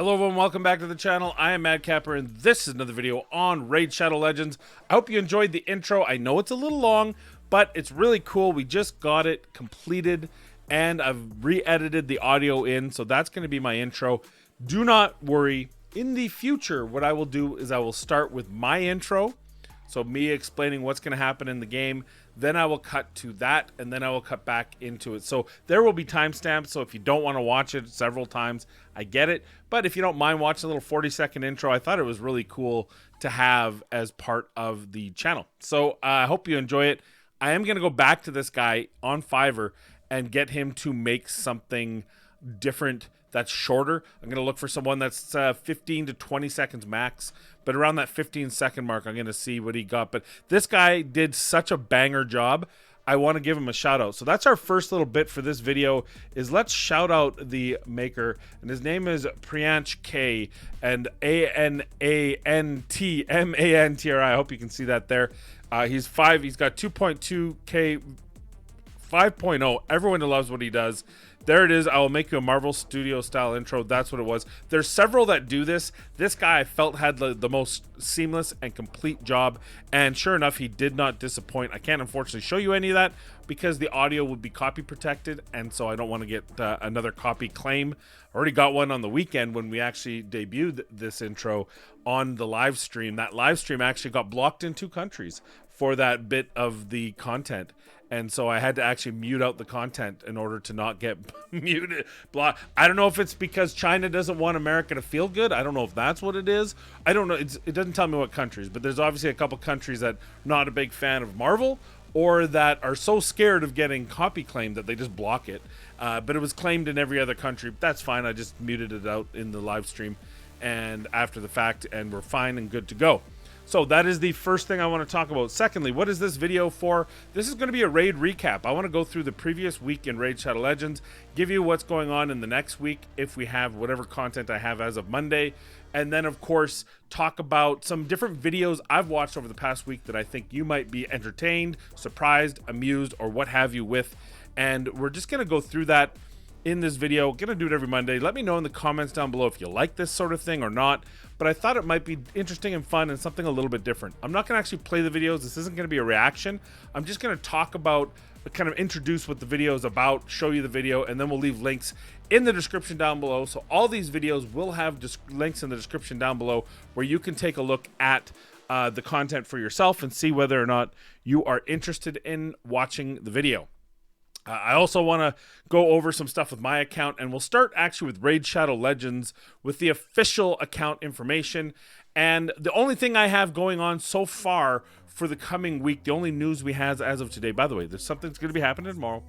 Hello everyone, welcome back to the channel. I am Madcapper and this is another video on Raid Shadow Legends. I hope you enjoyed the intro. I know it's a little long, but it's really cool. We just got it completed and I've re-edited the audio in, so that's going to be my intro. Do not worry. In the future, what I will do is I will start with my intro, so me explaining what's going to happen in the game. Then I will cut to that, and then I will cut back into it. So there will be timestamps, so if you don't want to watch it several times, I get it. But if you don't mind watching a little 40-second intro, I thought it was really cool to have as part of the channel. So I hope you enjoy it. I am going to go back to this guy on Fiverr and get him to make something different that's shorter. I'm going to look for someone that's 15 to 20 seconds max, but around that 15-second mark, I'm going to see what he got. But this guy did such a banger job. I want to give him a shout out. So that's our first little bit for this video, is let's shout out the maker. And his name is Priyansh K, and ANANTMANTRI. I hope you can see that there. He's got 2.2K 5.0. Everyone loves what he does. There it is. I will make you a Marvel Studio style intro. That's what it was. There's several that do this. This guy I felt had the most seamless and complete job, and sure enough, he did not disappoint. I can't unfortunately show you any of that because the audio would be copy protected, and so I don't want to get another copy claim. I already got one on the weekend when we actually debuted this intro on the live stream. That live stream actually got blocked in 2 countries for that bit of the content. And so I had to actually mute out the content in order to not get muted. I don't know if it's because China doesn't want America to feel good. I don't know if that's what it is. I don't know. It doesn't tell me what countries, but there's obviously a couple countries that are not a big fan of Marvel, or that are so scared of getting copy claimed that they just block it. But it was claimed in every other country. That's fine. I just muted it out in the live stream and after the fact, and we're fine and good to go. So that is the first thing I want to talk about. Secondly, what is this video for? This is going to be a raid recap. I want to go through the previous week in Raid Shadow Legends, give you what's going on in the next week if we have whatever content I have as of Monday, and then of course talk about some different videos I've watched over the past week that I think you might be entertained, surprised, amused, or what have you with. And we're just going to go through that in this video. Gonna do it every Monday. Let me know in the comments down below if you like this sort of thing or not, but I thought it might be interesting and fun and something a little bit different. I'm not gonna actually play the videos. This isn't gonna be a reaction. I'm just gonna talk about, kind of introduce what the video is about, show you the video, and then we'll leave links in the description down below. So all these videos will have links in the description down below where you can take a look at the content for yourself and see whether or not you are interested in watching the video. I also want to go over some stuff with my account, and we'll start actually with Raid Shadow Legends with the official account information. And the only thing I have going on so far for the coming week, the only news we have as of today, by the way, there's something that's going to be happening tomorrow.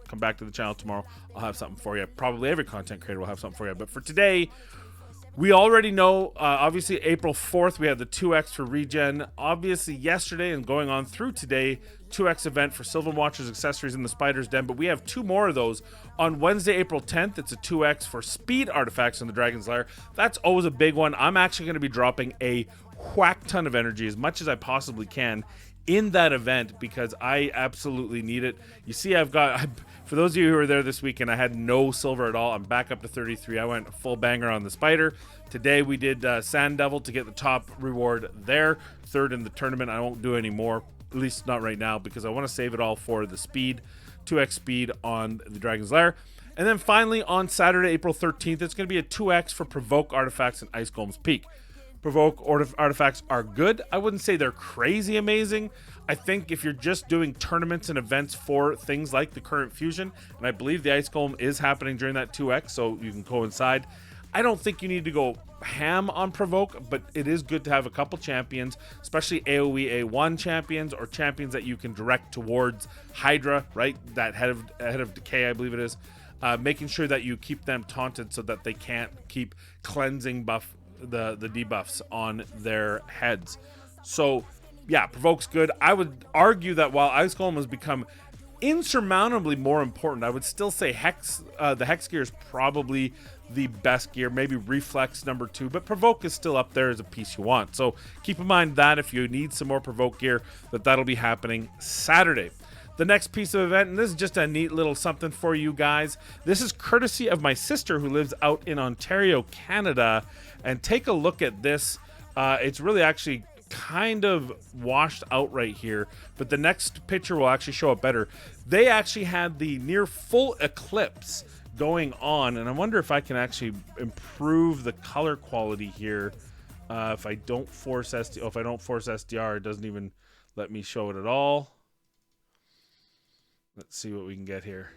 Come back to the channel tomorrow. I'll have something for you. Probably every content creator will have something for you. But for today, we already know, obviously, April 4th, we had the 2x for regen. Obviously, yesterday and going on through today, 2x event for Sylvan Watchers accessories in the Spider's Den. But we have 2 more of those. On Wednesday, April 10th, it's a 2x for speed artifacts in the Dragon's Lair. That's always a big one. I'm actually going to be dropping a whack ton of energy, as much as I possibly can, in that event, because I absolutely need it. You see, I've got, for those of you who were there this weekend, I had no silver at all. I'm back up to 33. I went full banger on the Spider. Today we did Sand Devil to get the top reward there, 3rd in the tournament. I won't do any more, at least not right now, because I want to save it all for the speed, 2x speed on the Dragon's Lair. And then finally on Saturday, April 13th, it's going to be a 2x for Provoke Artifacts in Ice Golem's Peak. Provoke artifacts are good. I wouldn't say they're crazy amazing. I think if you're just doing tournaments and events for things like the current fusion, and I believe the Ice Golem is happening during that 2x, so you can coincide. I don't think you need to go ham on Provoke, but it is good to have a couple champions, especially AoE A1 champions, or champions that you can direct towards Hydra, right? That head of decay, I believe it is. Making sure that you keep them taunted so that they can't keep cleansing buff the debuffs on their heads. So yeah, Provoke's good. I would argue that while Ice Golem has become insurmountably more important, I would still say the Hex gear is probably the best gear, maybe Reflex number 2, but Provoke is still up there as a piece you want. So keep in mind that if you need some more Provoke gear, that'll be happening Saturday. the next piece of event, and this is just a neat little something for you guys. This is courtesy of my sister who lives out in Ontario, Canada. And take a look at this. It's really actually kind of washed out right here, but the next picture will actually show it better. They actually had the near full eclipse going on, and I wonder if I can actually improve the color quality here. If I don't force SDR, it doesn't even let me show it at all. Let's see what we can get here.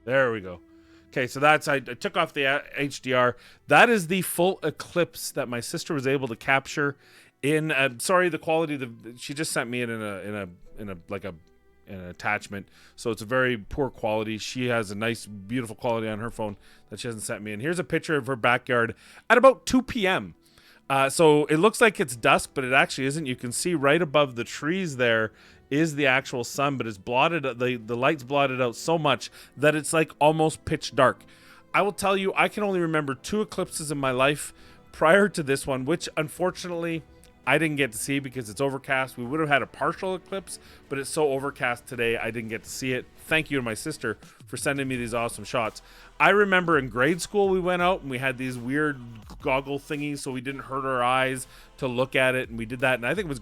There we go. Okay, so that's, I took off the HDR. That is the full eclipse that my sister was able to capture in. Sorry, the quality. She just sent me it in an attachment, so it's a very poor quality. She has a nice, beautiful quality on her phone that she hasn't sent me. And here's a picture of her backyard at about 2 p.m. So it looks like it's dusk, but it actually isn't. You can see right above the trees there is the actual sun, but it's blotted. The light's blotted out so much that it's like almost pitch dark. I will tell you, I can only remember 2 eclipses in my life prior to this one, which unfortunately I didn't get to see because it's overcast. We would have had a partial eclipse, but it's so overcast today I didn't get to see it. Thank you to my sister for sending me these awesome shots. I remember in grade school we went out and we had these weird goggle thingies so we didn't hurt our eyes to look at it, and we did that, and I think it was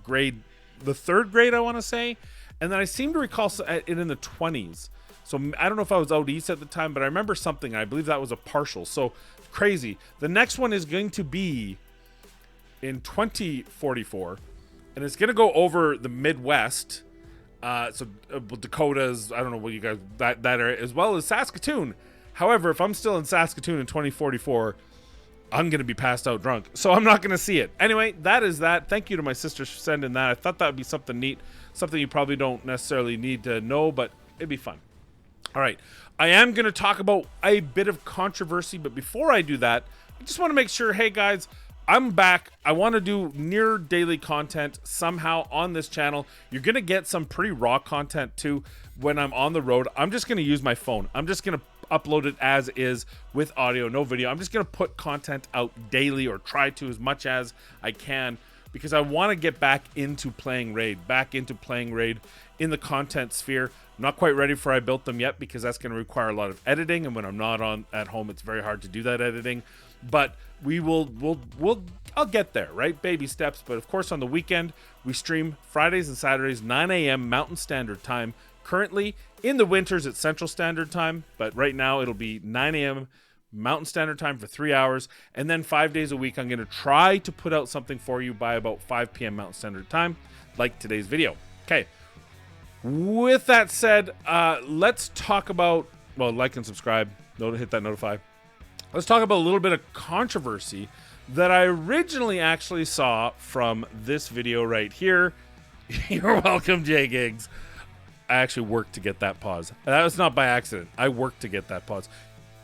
the 3rd grade, I want to say. And then I seem to recall it in the 20s. So I don't know if I was out east at the time, but I remember something. I believe that was a partial. So crazy. The next one is going to be in 2044, and it's going to go over the Midwest. Dakotas, I don't know what you guys, that area, as well as Saskatoon. However, if I'm still in Saskatoon in 2044, I'm going to be passed out drunk, so I'm not going to see it. Anyway, that is that. Thank you to my sister for sending that. I thought that would be something neat, something you probably don't necessarily need to know, but it'd be fun. All right, I am going to talk about a bit of controversy, but before I do that, I just want to make sure, hey guys, I'm back. I want to do near daily content somehow on this channel. You're going to get some pretty raw content too when I'm on the road. I'm just going to use my phone. I'm just going to upload it as is with audio, no video. I'm just going to put content out daily, or try to, as much as I can, because I want to get back into playing Raid, in the content sphere. I'm not quite ready for I built them yet because that's going to require a lot of editing, and when I'm not at home, it's very hard to do that editing. But I'll get there, right? Baby steps. But of course, on the weekend, we stream Fridays and Saturdays, 9 a.m. Mountain Standard Time. Currently, in the winters, it's Central Standard Time, but right now it'll be 9 a.m. Mountain Standard Time for 3 hours. And then 5 days a week, I'm going to try to put out something for you by about 5 p.m. Mountain Standard Time, like today's video. Okay. With that said, let's talk about, well, like and subscribe. Hit that notify. Let's talk about a little bit of controversy that I originally actually saw from this video right here. You're welcome, Jgigs. I actually worked to get that pause. That was not by accident. I worked to get that pause.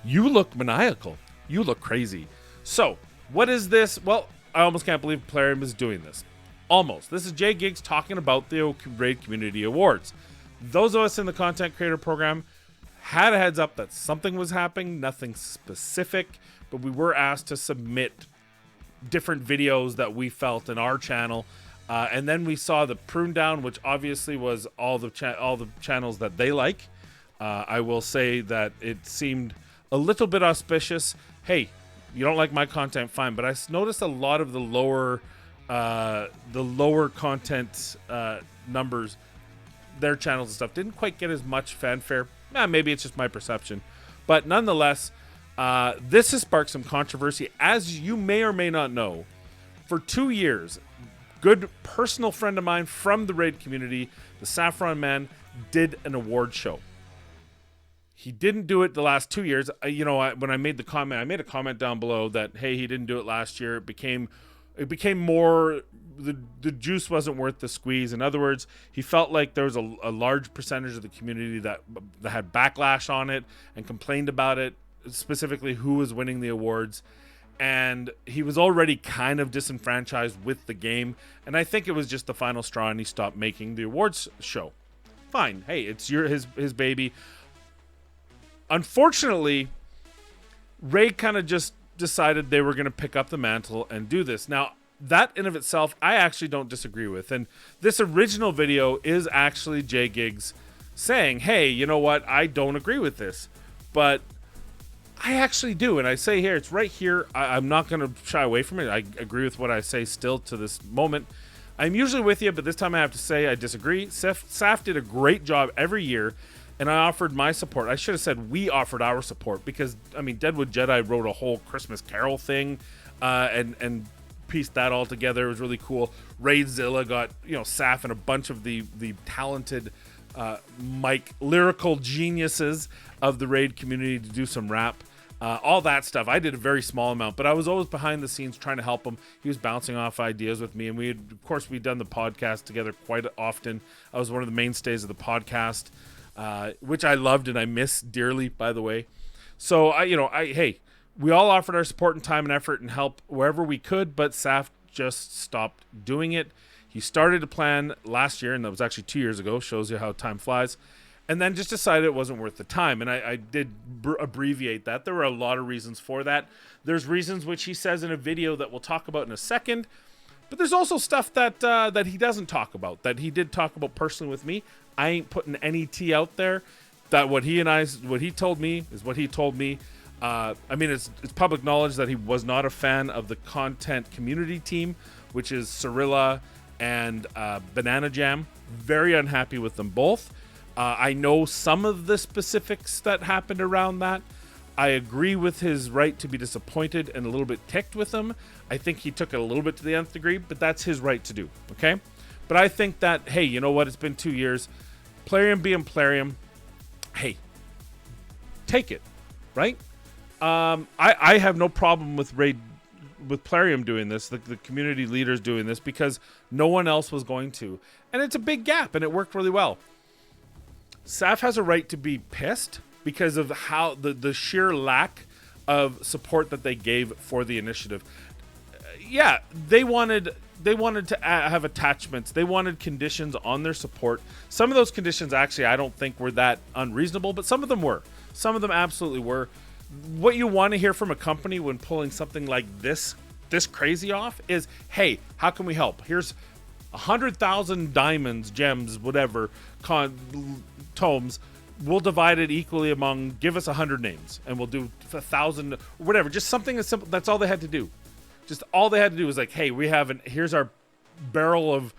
You look maniacal. You look crazy. So, what is this? Well, I almost can't believe Plarium is doing this. Almost. This is Jgigs talking about the Raid Community Awards. Those of us in the content creator program had a heads up that something was happening, nothing specific, but we were asked to submit different videos that we felt in our channel. And then we saw the prune down, which obviously was all the channels that they like. I will say that it seemed a little bit auspicious. Hey, you don't like my content, fine. But I noticed a lot of the lower content numbers, their channels and stuff, didn't quite get as much fanfare. Maybe it's just my perception. But nonetheless, this has sparked some controversy. As you may or may not know, for 2 years, good personal friend of mine from the Raid community, TheSaffronMan, did an award show. He didn't do it the last 2 years. When I made the comment, I made a comment down below that, hey, he didn't do it last year. It became more, the juice wasn't worth the squeeze. In other words, he felt like there was a large percentage of the community that had backlash on it and complained about it, specifically who was winning the awards. And he was already kind of disenfranchised with the game. And I think it was just the final straw, and he stopped making the awards show. Fine. Hey, it's his baby. Unfortunately, Ray kind of just decided they were going to pick up the mantle and do this. Now, that in of itself, I actually don't disagree with. And this original video is actually Jgigs saying, hey, you know what? I don't agree with this, but I actually do. And I say here, it's right here. I'm not going to shy away from it. I agree with what I say still to this moment. I'm usually with you, but this time I have to say I disagree. Saf did a great job every year, and I offered my support. I should have said we offered our support because, I mean, Deadwood Jedi wrote a whole Christmas Carol thing and pieced that all together. It was really cool. Raidzilla got, Saf and a bunch of the talented lyrical geniuses of the Raid community to do some rap. All that stuff. I did a very small amount, but I was always behind the scenes trying to help him. He was bouncing off ideas with me, and we'd done the podcast together quite often. I was one of the mainstays of the podcast, which I loved and I miss dearly, by the way. So hey, we all offered our support and time and effort and help wherever we could, but Saf just stopped doing it. He started a plan last year, and that was actually 2 years ago. Shows you how time flies. And then just decided it wasn't worth the time. And I did abbreviate that. There were a lot of reasons for that. There's reasons which he says in a video that we'll talk about in a second. But there's also stuff that he doesn't talk about, that he did talk about personally with me. I ain't putting any tea out there. That what he told me is what he told me. I mean, it's public knowledge that he was not a fan of the content community team, which is Cirilla and Banana Jam. Very unhappy with them both. I know some of the specifics that happened around that. I agree with his right to be disappointed and a little bit ticked with them. I think he took it a little bit to the nth degree, but that's his right to do, okay? But I think that, hey, you know what? It's been 2 years. Plarium being Plarium. Hey, take it, right? I have no problem with Plarium doing this, the community leaders doing this, because no one else was going to. And it's a big gap, and it worked really well. Saf has a right to be pissed because of how the sheer lack of support that they gave for the initiative. Yeah, they wanted to have attachments. They wanted conditions on their support. Some of those conditions actually I don't think were that unreasonable, but some of them were. Some of them absolutely were. What you want to hear from a company when pulling something like this crazy off is, hey, how can we help? Here's 100,000 diamonds, gems, whatever, tomes. We'll divide it equally among, give us 100 names, and we'll do 1,000, whatever. Just something as simple. That's all they had to do. Just all they had to do was like, hey, here's our barrel of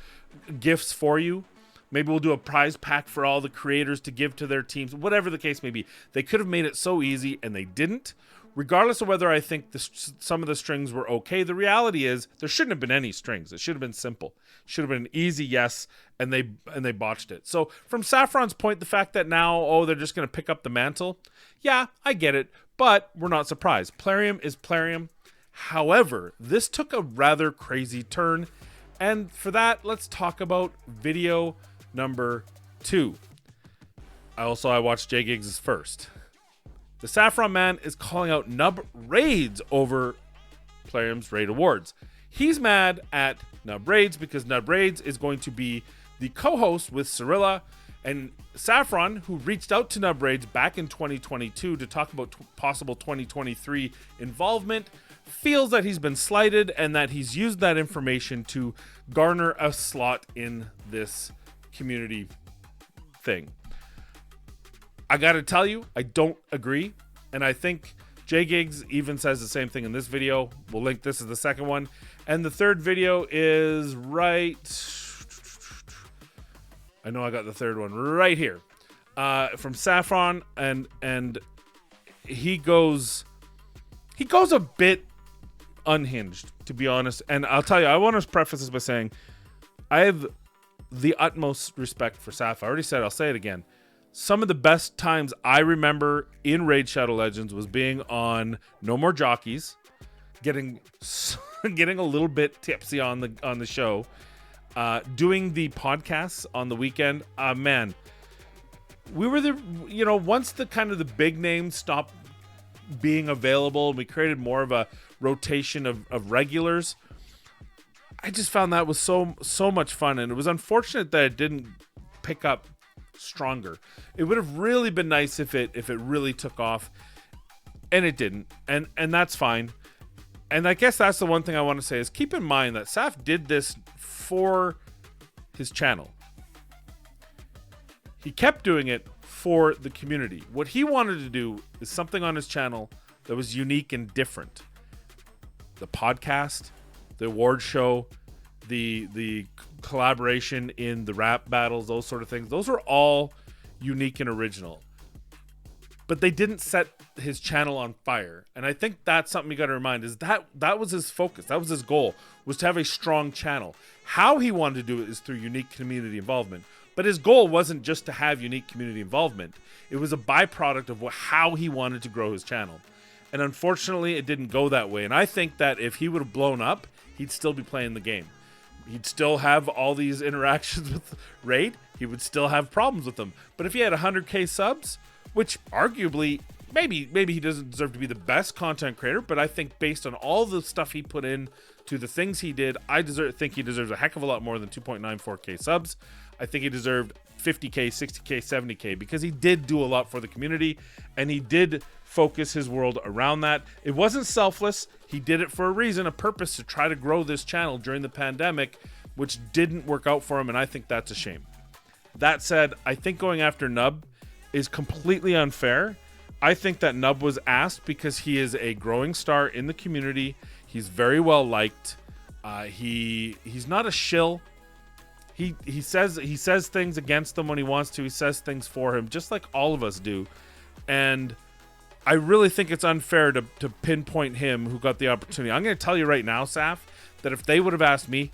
gifts for you. Maybe we'll do a prize pack for all the creators to give to their teams, whatever the case may be. They could have made it so easy, and they didn't. Regardless of whether I think some of the strings were okay, the reality is there shouldn't have been any strings. It should have been simple. It should have been an easy yes, and they botched it. So from Saffron's point, the fact that now, they're just going to pick up the mantle, yeah, I get it, but we're not surprised. Plarium is Plarium. However, this took a rather crazy turn, and for that, let's talk about video number 2. I watched Jgigs' first. The Saffron Man is calling out Nub Raids over Plarium's Raid Awards. He's mad at Nub Raids because Nub Raids is going to be the co-host with Cirilla, and Saffron, who reached out to Nub Raids back in 2022 to talk about possible 2023 involvement, feels that he's been slighted and that he's used that information to garner a slot in this community thing. I gotta tell you, I don't agree, and I think Jgigs even says the same thing in this video. We'll link this as the second one, and the third video is right. I know I got the third one right here, from Saffron, and he goes a bit unhinged, to be honest. And I'll tell you, I want to preface this by saying I have the utmost respect for Saf. I already said it, I'll say it again. Some of the best times I remember in Raid Shadow Legends was being on No More Jockeys, getting a little bit tipsy on the show, doing the podcasts on the weekend. Man, we were once the kind of the big names stopped being available, we created more of a rotation of regulars. I just found that was so much fun, and it was unfortunate that it didn't pick up stronger. It would have really been nice if it really took off, and it didn't, and that's fine. And I guess that's the one thing I want to say is keep in mind that Saf did this for his channel. He kept doing it for the community. What he wanted to do is something on his channel that was unique and different. The podcast, the award show, the collaboration in the rap battles, those sort of things. Those are all unique and original. But they didn't set his channel on fire. And I think that's something you got to remind, is that was his focus. That was his goal, was to have a strong channel. How he wanted to do it is through unique community involvement. But his goal wasn't just to have unique community involvement. It was a byproduct of how he wanted to grow his channel. And unfortunately, it didn't go that way. And I think that if he would have blown up, he'd still be playing the game. He'd still have all these interactions with Raid. He would still have problems with them. But if he had 100K subs, which arguably, maybe he doesn't deserve to be the best content creator, but I think based on all the stuff he put in to the things he did, I think he deserves a heck of a lot more than 2.94K subs. I think he deserved 50K, 60K, 70K, because he did do a lot for the community, and he did focus his world around that. It wasn't selfless. He did it for a reason, a purpose, to try to grow this channel during the pandemic, which didn't work out for him, and I think that's a shame. That said, I think going after Nub is completely unfair. I think that Nub was asked because he is a growing star in the community. He's very well liked. He's not a shill. He says things against them when he wants to. He says things for him, just like all of us do. And I really think it's unfair to pinpoint him who got the opportunity. I'm going to tell you right now, Saf, that if they would have asked me,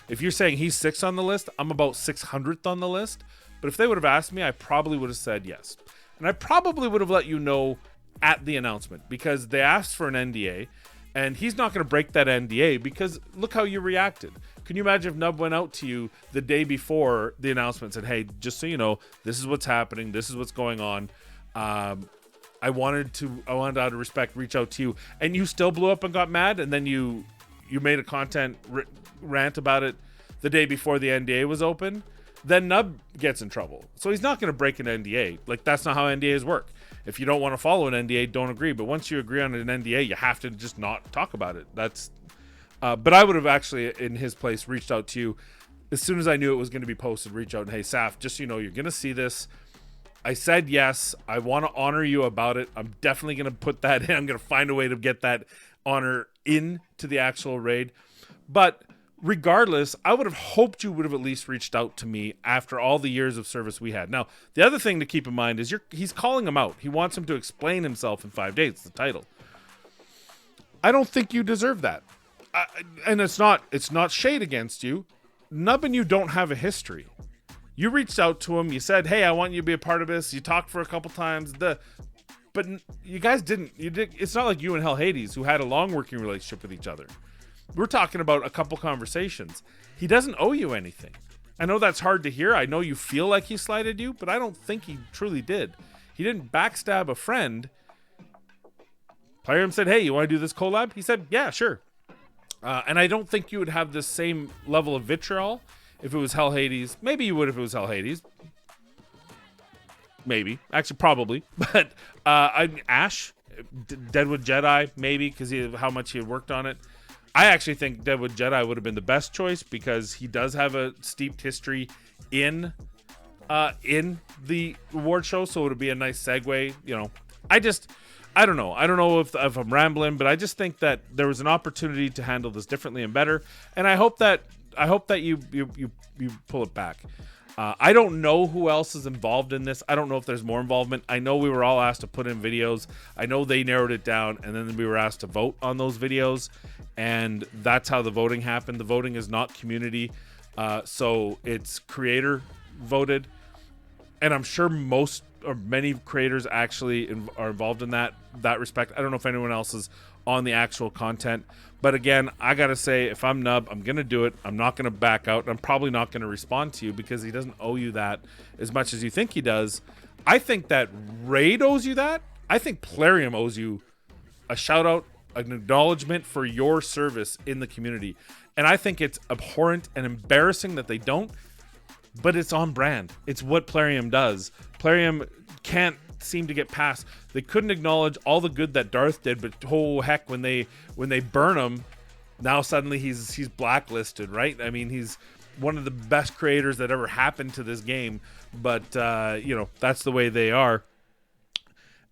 if you're saying he's 6th on the list, I'm about 600th on the list. But if they would have asked me, I probably would have said yes. And I probably would have let you know at the announcement, because they asked for an NDA, and he's not going to break that NDA because look how you reacted. Can you imagine if Nub went out to you the day before the announcement and said, hey, just so you know, this is what's happening, this is what's going on. I wanted out of respect reach out to you, and you still blew up and got mad, and then you made a content rant about it the day before the NDA was open. Then Nub gets in trouble. So he's not going to break an NDA. Like, that's not how NDAs work. If you don't want to follow an NDA, don't agree. But once you agree on an NDA, you have to just not talk about it. But I would have actually, in his place, reached out to you as soon as I knew it was going to be posted. Reach out and, hey, Saf, just so you know, you're going to see this. I said yes. I want to honor you about it. I'm definitely going to put that in. I'm going to find a way to get that honor into the actual raid. But regardless, I would have hoped you would have at least reached out to me after all the years of service we had. Now, the other thing to keep in mind is he's calling him out. He wants him to explain himself in 5 days. It's the title. I don't think you deserve that. And it's not shade against you. Nub and you don't have a history. You reached out to him. You said, hey, I want you to be a part of this. You talked for a couple times. But you guys didn't. It's not like you and HellHades, who had a long working relationship with each other. We're talking about a couple conversations. He doesn't owe you anything. I know that's hard to hear. I know you feel like he slighted you, but I don't think he truly did. He didn't backstab a friend. Plarium said, hey, you want to do this collab? He said, yeah, sure. And I don't think you would have this same level of vitriol if it was HellHades. Maybe you would if it was HellHades. Maybe. Actually, probably. But Ash, Deadwood Jedi, maybe, because how much he had worked on it. I actually think Deadwood Jedi would have been the best choice because he does have a steeped history in the award show, so it would be a nice segue. You know, I don't know. I don't know if I'm rambling, but I just think that there was an opportunity to handle this differently and better, and I hope that you pull it back. I don't know who else is involved in this. I don't know if there's more involvement. I know we were all asked to put in videos. I know they narrowed it down, and then we were asked to vote on those videos, and that's how the voting happened. The voting is not community, so it's creator voted, and I'm sure most or many creators actually are involved in that respect. I don't know if anyone else is on the actual content, but again, I gotta say, if I'm Nub, I'm gonna do it. I'm not gonna back out. I'm probably not gonna respond to you because he doesn't owe you that as much as you think he does. I think that Raid owes you that. I think Plarium owes you a shout out, an acknowledgement for your service in the community, and I think it's abhorrent and embarrassing that they don't, but it's on brand. It's what Plarium does. Plarium can't seem to get past. They couldn't acknowledge all the good that Darth did, but oh heck, when they burn him, now suddenly he's blacklisted, right? I mean, one of the best creators that ever happened to this game, but you know, that's the way they are.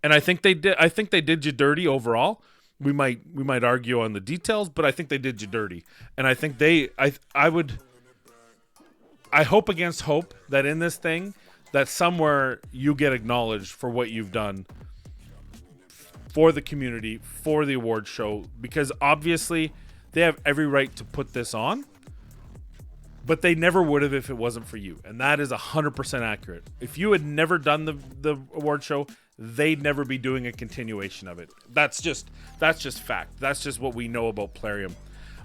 And I think they did you dirty overall. We might argue on the details, but I think they did you dirty. And I think I hope against hope that in this thing, that somewhere you get acknowledged for what you've done for the community, for the award show, because obviously they have every right to put this on, but they never would have if it wasn't for you. And that is 100% accurate. If you had never done the award show, they'd never be doing a continuation of it. That's just fact. That's just what we know about Plarium.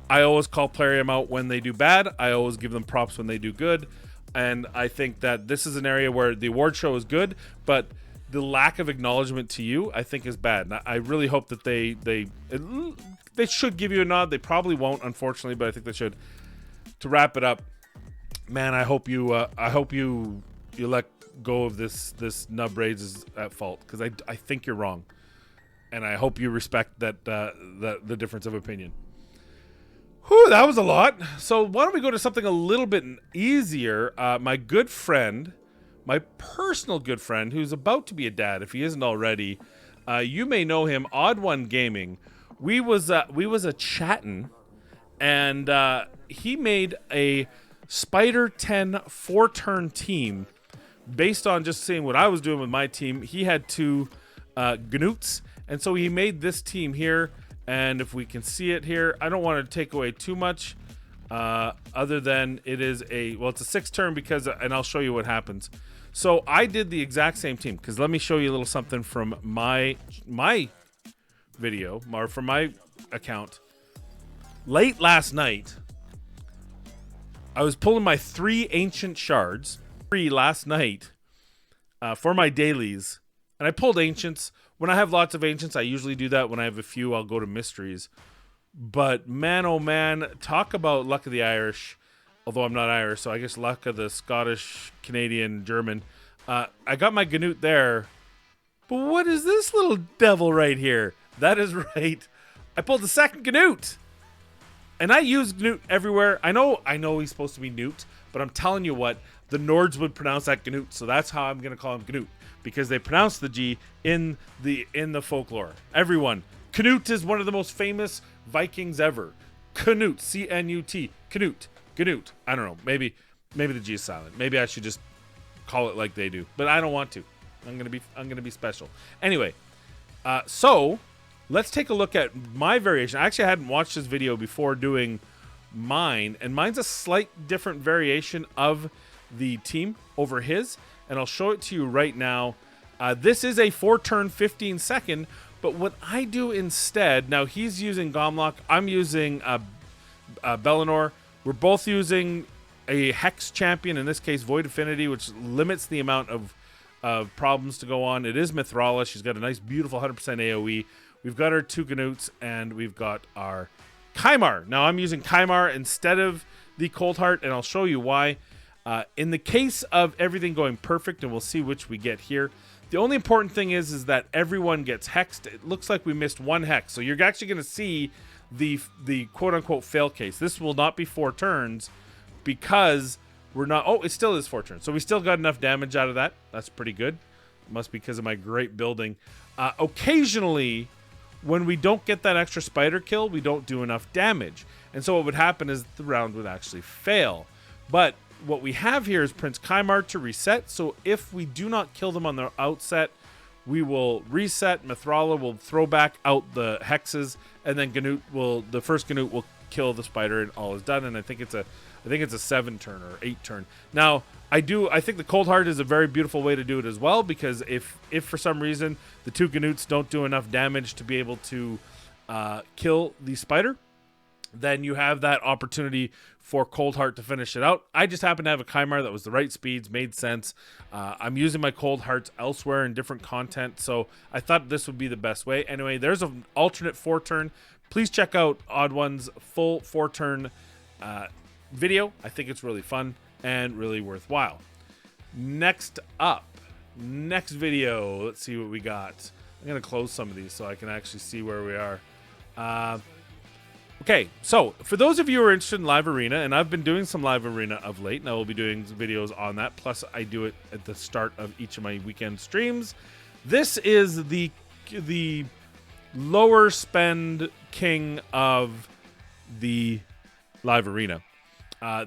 I always call Plarium out when they do bad. I always give them props when they do good. And I think that this is an area where the award show is good, but the lack of acknowledgement to you, I think, is bad. And I really hope that they should give you a nod. They probably won't, unfortunately, but I think they should. To wrap it up, man, I hope you let go of this nub raids is at fault, because I think you're wrong, and I hope you respect that the difference of opinion. Whew, that was a lot. So why don't we go to something a little bit easier? My good friend, my personal good friend, who's about to be a dad, if he isn't already, you may know him, OddOneGaming. We was a chatting, and he made a Spider 10 4-turn team based on just seeing what I was doing with my team. He had 2 Gnoots, and so he made this team here. And if we can see it here, I don't want to take away too much, other than it's a 6-turn because, and I'll show you what happens. So I did the exact same team, because let me show you a little something from my video, or from my account. Late last night, I was pulling my 3 ancient shards last night for my dailies, and I pulled ancients. When I have lots of ancients, I usually do that. When I have a few, I'll go to mysteries. But man, oh man, talk about luck of the Irish. Although I'm not Irish, so I guess luck of the Scottish, Canadian, German. I got my Gnoot there. But what is this little devil right here? That is right. I pulled the second Gnoot. And I use Gnoot everywhere. I know he's supposed to be Newt, but I'm telling you what, the Nords would pronounce that Gnoot, so that's how I'm going to call him Gnoot, because they pronounce the G in the folklore. Everyone, Canute is one of the most famous Vikings ever. Canute, C-N-U-T, Canute, Gnoot. I don't know. Maybe the G is silent. Maybe I should just call it like they do, but I don't want to. I'm gonna be special. Anyway, so let's take a look at my variation. I actually hadn't watched this video before doing mine, and mine's a slight different variation of the team over his, and I'll show it to you right now. This is a 4-turn 15-second, but what I do instead, now he's using Gomlock, I'm using Bellinor. We're both using a Hex champion, in this case Void Affinity, which limits the amount of problems to go on. It is Mithrala. She's got a nice, beautiful 100% AoE. We've got our 2 Gnoots, and we've got our Kymar. Now I'm using Kymar instead of the Cold Heart, and I'll show you why. In the case of everything going perfect, and we'll see which we get here, the only important thing is that everyone gets hexed. It looks like we missed 1 hex, so you're actually going to see the quote-unquote fail case. This will not be 4 turns because we're not... Oh, it still is 4 turns, so we still got enough damage out of that. That's pretty good. It must be because of my great building. Occasionally, when we don't get that extra spider kill, we don't do enough damage, and so what would happen is the round would actually fail. But what we have here is Prince Kymar to reset, so if we do not kill them on the outset, we will reset. Mithrala will throw back out the hexes, and then the first Gnoot will kill the spider, and all is done. And I think it's a 7-turn or 8-turn. Now, I think the Cold Heart is a very beautiful way to do it as well, because if for some reason the 2 Gnoots don't do enough damage to be able to kill the spider, then you have that opportunity for Cold Heart to finish it out. I just happen to have a Kymar that was the right speeds, made sense. I'm using my Cold Hearts elsewhere in different content, so I thought this would be the best way. Anyway, there's an alternate 4-turn. Please check out OddOne's full 4-turn video. I think it's really fun and really worthwhile. Next video, let's see what we got. I'm going to close some of these so I can actually see where we are. Okay, so for those of you who are interested in live arena, and I've been doing some live arena of late, and I will be doing videos on that, plus I do it at the start of each of my weekend streams. This is the lower spend king of the live arena.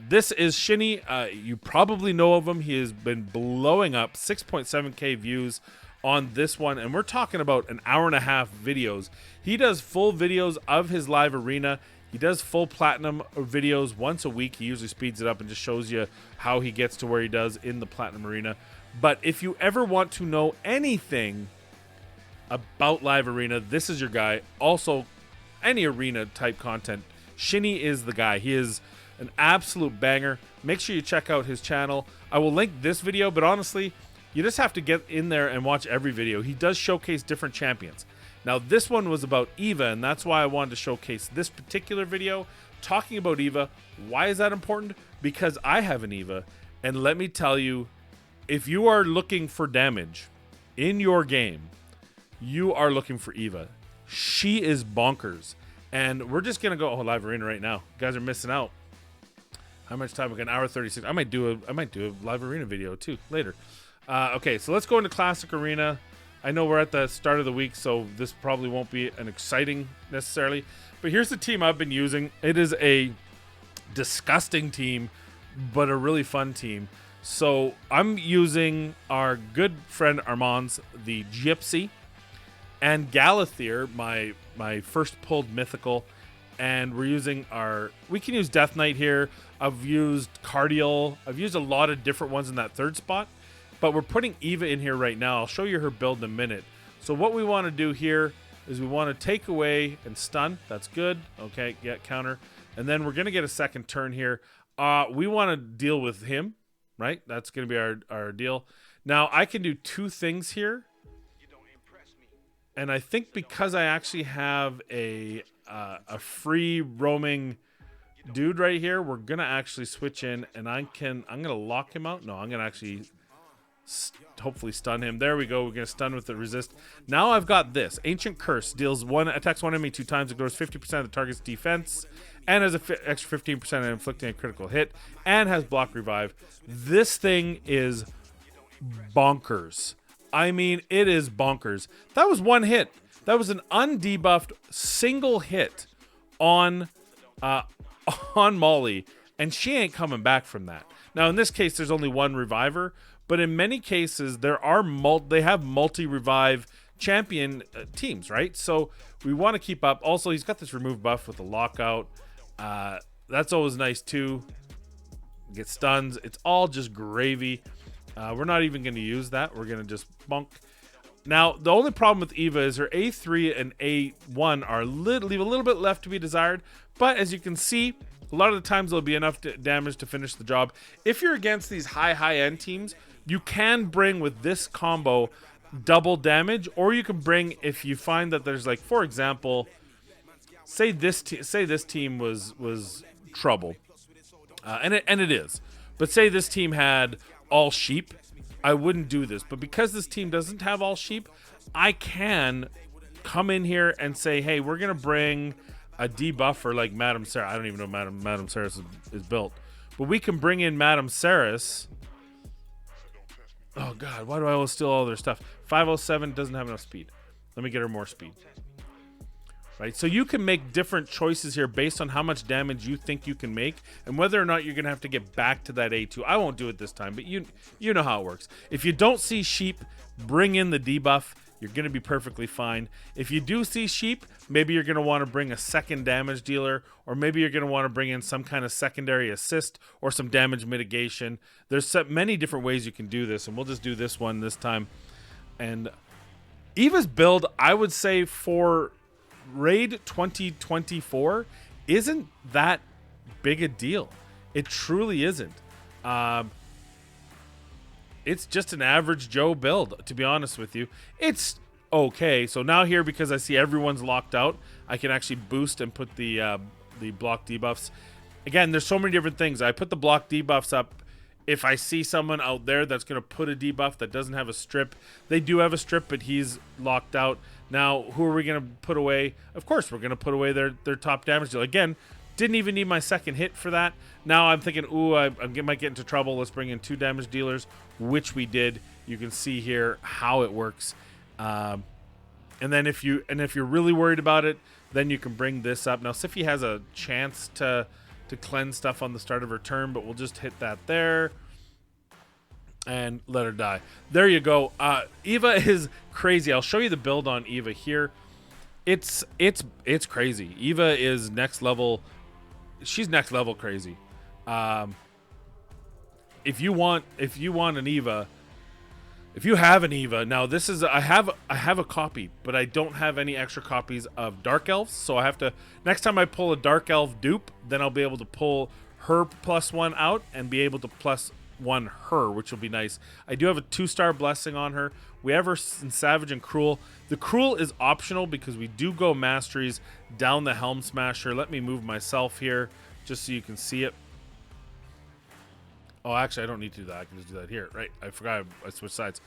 This is Shini. You probably know of him. He has been blowing up 6.7k views on this one, and we're talking about an hour and a half videos. He does full videos of his live arena. He does full platinum videos once a week. He usually speeds it up and just shows you how he gets to where he does in the platinum arena. But if you ever want to know anything about live arena, this is your guy. Also, any arena type content, Shini is the guy. He is an absolute banger. Make sure you check out his channel. I will link this video, but honestly, you just have to get in there and watch every video. He does showcase different champions. Now, this one was about Eva, and that's why I wanted to showcase this particular video talking about Eva. Why is that important? Because I have an Eva, and let me tell you, if you are looking for damage in your game, you are looking for Eva. She is bonkers, and we're just gonna go live arena right now. You guys are missing out. How much time? Like an hour 36. I might do a live arena video too later. Okay, so let's go into classic arena. I know we're at the start of the week, so this probably won't be an exciting necessarily. But here's the team I've been using. It is a disgusting team, but a really fun team. So I'm using our good friend Armand's, the Gypsy, and Galathier, my first pulled mythical. And we're using we can use Death Knight here. I've used Cardial. I've used a lot of different ones in that third spot. But we're putting Eva in here right now. I'll show you her build in a minute. So what we want to do here is we want to take away and stun. That's good. Okay, get counter. And then we're going to get a second turn here. We want to deal with him, right? That's going to be our deal. Now, I can do two things here. And I think because I actually have a free roaming dude right here, we're going to actually switch in. And I'm going to lock him out. No, I'm going to actually hopefully stun him. There we go. We're going to stun with the resist. Now I've got this. Ancient Curse attacks one enemy 2 times, ignores 50% of the target's defense, and has an extra 15% at inflicting a critical hit, and has block revive. This thing is bonkers. I mean, it is bonkers. That was one hit. That was an undebuffed single hit on Molly, and she ain't coming back from that. Now, in this case, there's only one reviver, but in many cases, they have multi-revive champion teams, right? So we want to keep up. Also, he's got this remove buff with the lockout. That's always nice, too. Get stuns. It's all just gravy. We're not even going to use that. We're going to just bonk. Now, the only problem with Eva is her A3 and A1 leave a little bit left to be desired. But as you can see, a lot of the times there'll be enough damage to finish the job. If you're against these high-end teams, you can bring with this combo double damage, or you can bring, if you find that there's, like, for example, say this team was trouble, and it is. But say this team had all sheep, I wouldn't do this. But because this team doesn't have all sheep, I can come in here and say, hey, we're gonna bring a debuffer like Madame Sarah. I don't even know Madame Sarah is built, but we can bring in Madame Sarah's. Oh God, why do I always steal all their stuff? 507 doesn't have enough speed. Let me get her more speed. Right, so you can make different choices here based on how much damage you think you can make and whether or not you're gonna have to get back to that A2. I won't do it this time, but you know how it works. If you don't see sheep, bring in the debuff. You're gonna be perfectly fine. If you do see sheep, maybe you're gonna want to bring a second damage dealer, or maybe you're gonna want to bring in some kind of secondary assist or some damage mitigation. There's many different ways you can do this, and we'll just do this one this time. And Eva's build, I would say, for Raid 2024 isn't that big a deal. It truly isn't. It's just an average Joe build, to be honest with you. It's okay. So now here, because I see everyone's locked out, I can actually boost and put the block debuffs. Again, there's so many different things. I put the block debuffs up. If I see someone out there that's going to put a debuff that doesn't have a strip, they do have a strip, but he's locked out. Now, who are we going to put away? Of course, we're going to put away their top damage dealer. Again, didn't even need my second hit for that. Now I'm thinking, ooh, I might get into trouble. Let's bring in 2 damage dealers, which we did. You can see here how it works. And then if you're really worried about it, then you can bring this up. Now, Sify has a chance to cleanse stuff on the start of her turn, but we'll just hit that there and let her die. There you go. Eva is crazy. I'll show you the build on Eva here. It's crazy. Eva is next level. She's next level crazy. If you want an Eva, if you have an Eva, now this is I have a copy, but I don't have any extra copies of Dark Elves, so I have to, next time I pull a Dark Elf dupe, then I'll be able to pull her +1 out and be able to +1 her, which will be nice. I do have a 2-star blessing on her. We have her in Savage and Cruel. The Cruel is optional because we do go masteries down the Helm Smasher. Let me move myself here just so you can see it. Oh, actually, I don't need to do that. I can just do that here, right? I forgot I switched sides.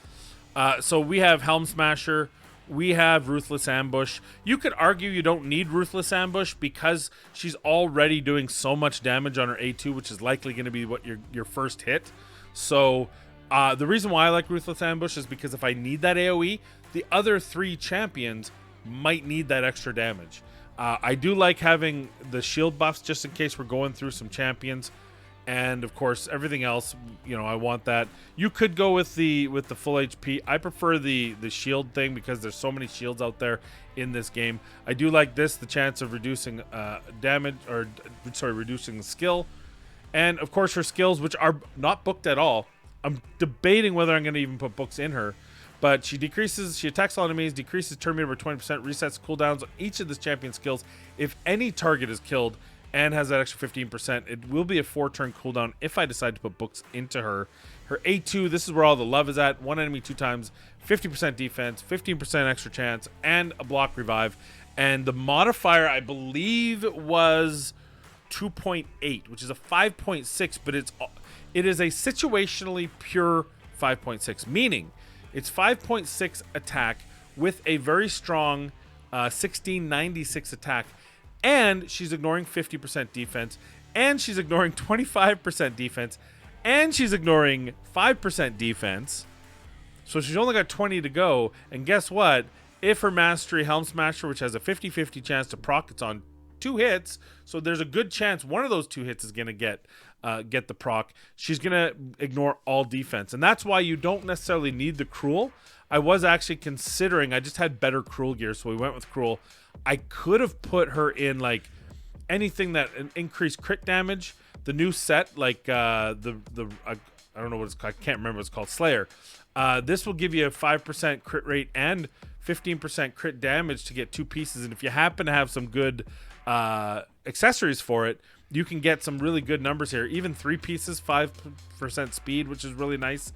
So we have Helm Smasher. We have Ruthless Ambush. You could argue you don't need Ruthless Ambush because she's already doing so much damage on her A2, which is likely going to be what your first hit. So the reason why I like Ruthless Ambush is because if I need that AoE, the other 3 champions might need that extra damage. I do like having the shield buffs just in case we're going through some champions. And of course, everything else, you know, I want that. You could go with the full HP. I prefer the shield thing because there's so many shields out there in this game. I do like this, the chance of reducing damage, or sorry, reducing the skill. And of course, her skills, which are not booked at all. I'm debating whether I'm going to even put books in her. But she attacks all enemies, decreases turn meter by 20%, resets cooldowns on each of this champion's skills. If any target is killed and has that extra 15%, it will be a 4-turn cooldown if I decide to put books into her. Her A2, this is where all the love is at. 1 enemy 2 times, 50% defense, 15% extra chance, and a block revive. And the modifier, I believe, was 2.8, which is a 5.6, but it is a situationally pure 5.6, meaning it's 5.6 attack with a very strong 1696 attack. And she's ignoring 50% defense, and she's ignoring 25% defense, and she's ignoring 5% defense. So she's only got 20 to go. And guess what? If her mastery Helm Smasher, which has a 50-50 chance to proc, it's on 2 hits. So there's a good chance one of those 2 hits is going to get the proc. She's going to ignore all defense. And that's why you don't necessarily need the Cruel. I was actually considering, I just had better Cruel gear, so we went with Cruel. I could have put her in like anything that increased crit damage. The new set, like I don't know what it's called. I can't remember what it's called. Slayer. This will give you a 5% crit rate and 15% crit damage to get 2 pieces. And if you happen to have some good accessories for it, you can get some really good numbers here. Even 3 pieces, 5% speed, which is really nice.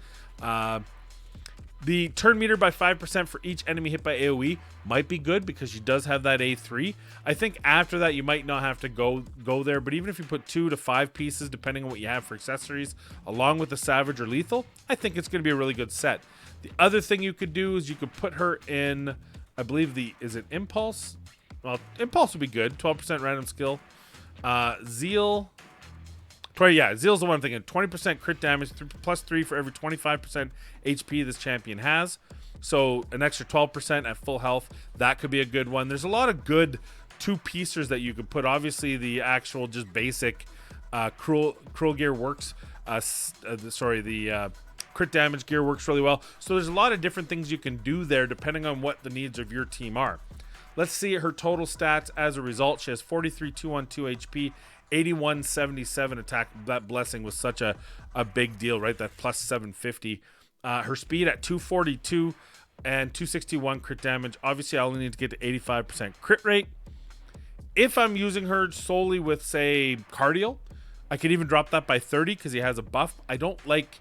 The turn meter by 5% for each enemy hit by AoE might be good because she does have that A3. I think after that you might not have to go there, but even if you put 2 to 5 pieces, depending on what you have for accessories, along with the Savage or Lethal, I think it's going to be a really good set. The other thing you could do is you could put her in, I believe is it Impulse? Well, Impulse would be good. 12% random skill. Zeal. Yeah, Zeal's the one I'm thinking. 20% crit damage, +3 for every 25% HP this champion has. So an extra 12% at full health. That could be a good one. There's a lot of good 2-piecers that you could put. Obviously, the actual just basic cruel gear works. The crit damage gear works really well. So there's a lot of different things you can do there depending on what the needs of your team are. Let's see her total stats as a result. She has 43,212 HP. 8177 attack. That blessing was such a big deal, right? That plus 750. Her speed at 242 and 261 crit damage. Obviously, I only need to get to 85% crit rate. If I'm using her solely with, say, Cardial, I could even drop that by 30 because he has a buff. I don't like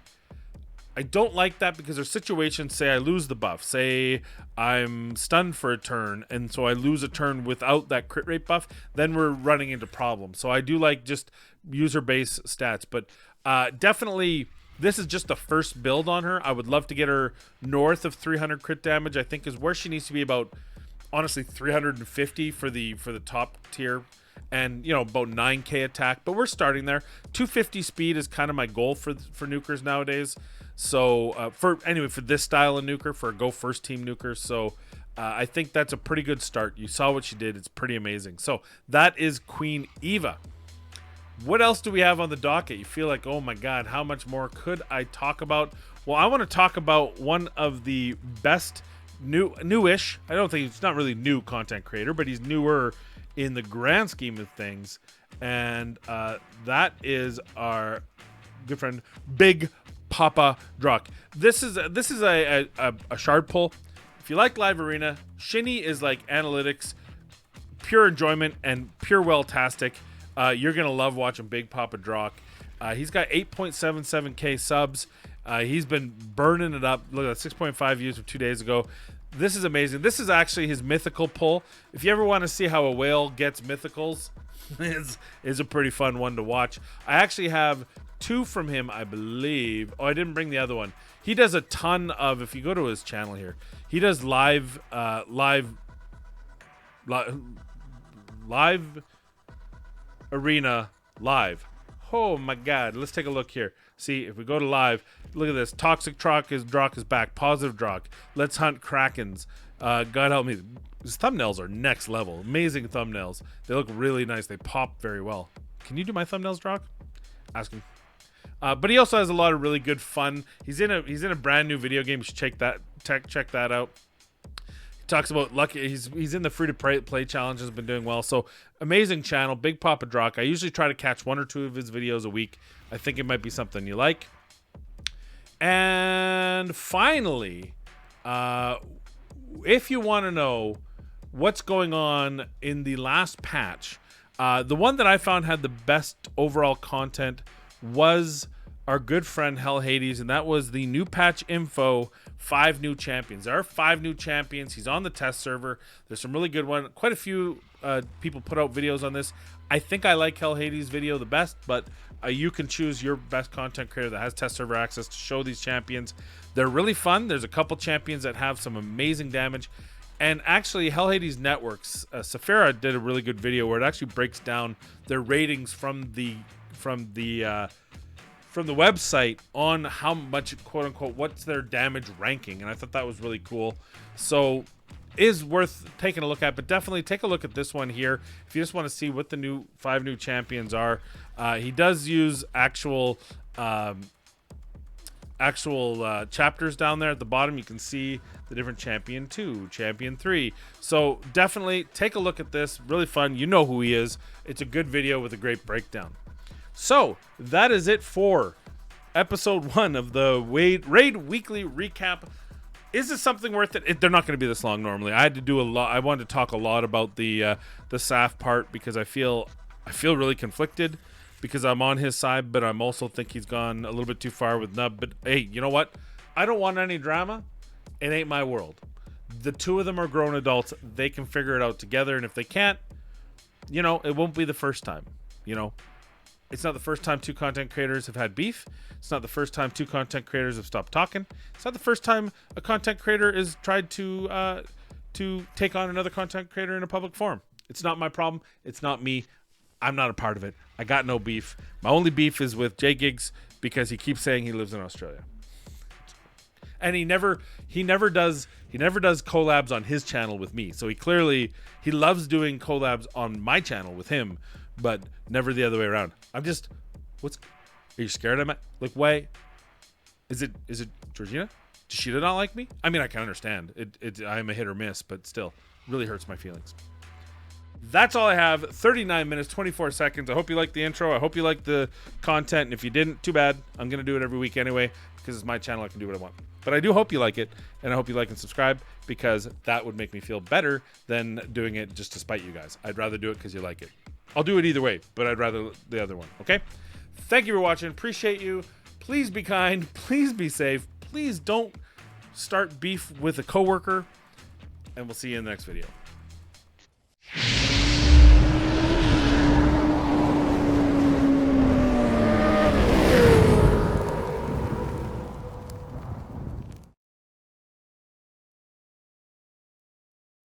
that because there's situations, say I lose the buff, say I'm stunned for a turn, and so I lose a turn without that crit rate buff, then we're running into problems. So I do like just user base stats, but definitely this is just the first build on her. I would love to get her north of 300 crit damage. I think is where she needs to be, about honestly 350 for the top tier, and about 9k attack, but we're starting there. 250 speed is kind of my goal for nukers nowadays. So for this style of nuker, for a go first team nuker, so I think that's a pretty good start. You saw what she did. It's pretty amazing. So that is Queen Eva. What else do we have on the docket? You feel like, oh my god, how much more could I talk about? Well, I want to talk about one of the best newish, I don't think, it's not really new content creator, but he's newer in the grand scheme of things, and that is our good friend BigPoppaDrock. This is a shard pull. If you like live arena, Shini is like analytics, pure enjoyment and pure well-tastic. You're gonna love watching BigPoppaDrock. He's got 8.77k subs. He's been burning it up. Look at that, 6.5 views from 2 days ago. This is amazing. This is actually his mythical pull. If you ever want to see how a whale gets mythicals, is a pretty fun one to watch. I actually have 2 from him, I believe. Oh, I didn't bring the other one. He does a ton of, if you go to his channel here, he does live arena live. Oh my god, let's take a look here. See, if we go to live, look at this. Toxic Drock is back. Positive Drock. Let's hunt Krakens. God help me. His thumbnails are next level. Amazing thumbnails. They look really nice. They pop very well. Can you do my thumbnails, Drock? Ask him. But he also has a lot of really good fun. He's in a brand new video game. You should check that out. He talks about lucky. He's in the free to play challenge. Has been doing well. So amazing channel, BigPoppaDrock. I usually try to catch 1 or 2 of his videos a week. I think it might be something you like. And finally, if you want to know what's going on in the last patch, the one that I found had the best overall content was our good friend HellHades, and that was the new patch info, 5 new champions. There are 5 new champions. He's on the test server. There's some really good ones. Quite a few people put out videos on this. I think I like HellHades' video the best, but you can choose your best content creator that has test server access to show these champions. They're really fun. There's a couple champions that have some amazing damage. And actually, HellHades Networks, Safira did a really good video where it actually breaks down their ratings from the website on how much, quote unquote, what's their damage ranking, and I thought that was really cool. So is worth taking a look at, but definitely take a look at this one here if you just want to see what the 5 new champions are. He does use actual chapters down there at the bottom. You can see the different champion 2, champion 3. So definitely take a look at this. Really fun. You know who he is. It's a good video with a great breakdown. So that is it for episode 1 of the Raid Weekly Recap. Is this something worth it? They're not going to be this long normally. I had to do a lot. I wanted to talk a lot about the Saf part because I feel really conflicted because I'm on his side, but I'm also think he's gone a little bit too far with Nub. But hey, you know what? I don't want any drama. It ain't my world. The 2 of them are grown adults. They can figure it out together, and if they can't, it won't be the first time. It's not the first time 2 content creators have had beef. It's not the first time 2 content creators have stopped talking. It's not the first time a content creator has tried to take on another content creator in a public forum. It's not my problem. It's not me. I'm not a part of it. I got no beef. My only beef is with Jgigs because he keeps saying he lives in Australia. And he never does collabs on his channel with me. So he loves doing collabs on my channel with him, but never the other way around. Are you scared of me? Like, why? Is it Georgina? Does she not like me? I mean, I can understand. I'm a hit or miss, but still, really hurts my feelings. That's all I have. 39 minutes, 24 seconds. I hope you liked the intro. I hope you liked the content. And if you didn't, too bad. I'm going to do it every week anyway because it's my channel. I can do what I want. But I do hope you like it, and I hope you like and subscribe because that would make me feel better than doing it just to spite you guys. I'd rather do it because you like it. I'll do it either way, but I'd rather the other one, okay? Thank you for watching. Appreciate you. Please be kind. Please be safe. Please don't start beef with a coworker, and we'll see you in the next video.